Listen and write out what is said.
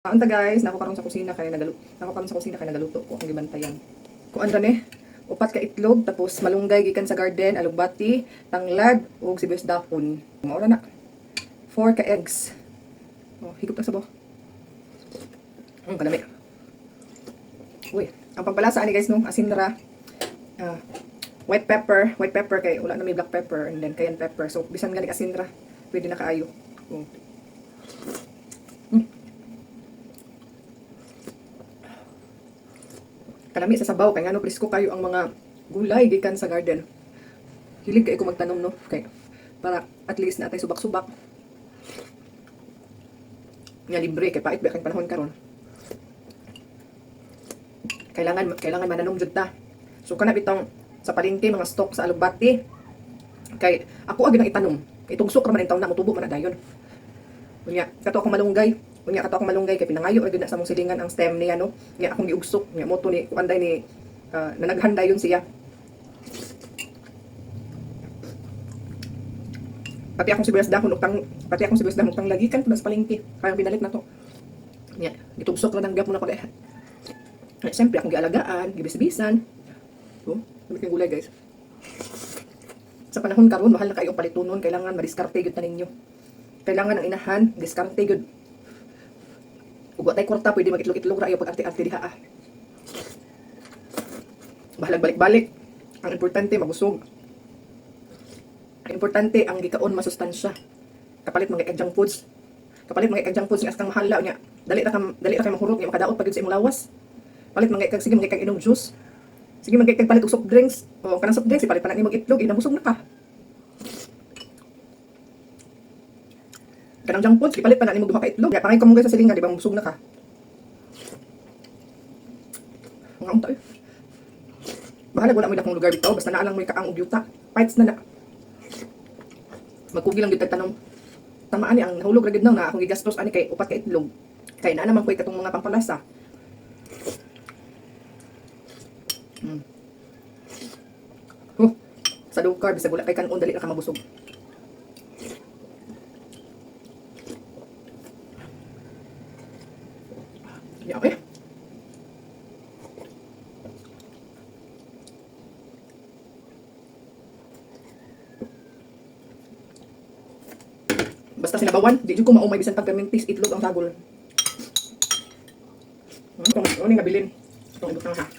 Anta guys, nako karon sa kusina kay nagaluto ko ang gibantayan. Kuan ra ni, upat ka itlog tapos malunggay gikan sa garden, alugbati, tanglad ug sibuyas dapon. Mao ra na. 4 ka eggs. Oh, higop ta sa bo. Kalami. Uy, ang pampalasa ani guys no, asin ra. White pepper kay wala na may black pepper and then cayenne pepper. So bisan gani asin ra, pwede na kaayo. Kalami sa sabaw kay ngano presko kayo ang mga gulay gikan sa garden. Hilig kay ko magtanom no kay para at least na tay subak-subak. Nga libre kay pait ba kay panahon karon. Kailangan mananom jud ta. So kana bitong sa palengke mga stock sa alugbati kay ako agi nang itanom. Itugsok ra man taon na motubo man na dayon. Unya kato akong malunggay kay pinangayo ra gyud na sa mong silingan ang stem niya no. Nya akong giugsok nya moto ni kuanday ni nanaghanda yun siya. Pati akong sibuyas dahon utang lagikan punas palengke kaya pinalit na to. Nya gitugsok ra nang gyapon ako dai. Siyempre akong gialagaan, gibis-bisan. So, dami kayong gulay guys. Sa panahon karon mahal na kayo palitunon, kailangan madiskarte gyud ta ninyo. Kailangan ang inahan, diskarte gyud. Ug wa tay kwarta pwede magitlog-itlog ra ayo pag arte-arte diha. Bahalag balik-balik. Ang importante mabusog. Ang importante ang gikaon masustansya. Kapalit mga junk foods. Nga astang mahala nya. Dali ra kay mahurot nya makadaot pagid sa imong lawas. Palit sige mga kag inom juice. Sige mga kag palit og soft drinks. O kanang soft drinks ipalit pa na nimo itlog, inabusog na ka. Kanang junk foods ipalit pa na nimo duha ka itlog. Ya pangay ka mo sa silingan di ba busog na ka. Ang tayo. Bahala wala mo dakong lugar bitaw basta naa lang mo kaang og yuta. Fights na na. Magkugi lang gyud tanom. Tama ani ang nahulog ra gyud na akong gigastos ani kay upat ka itlog. Kay naa naman ko katong mga pampalasa. Sa low carb, sa gula kay kanon dali ra ka mabusog. Ya, okay. Basta sinabawan, di jud ko maumay bisan pagkamintis itlog ang sagol. Kung ano nga bilin. Itong ibutang ha.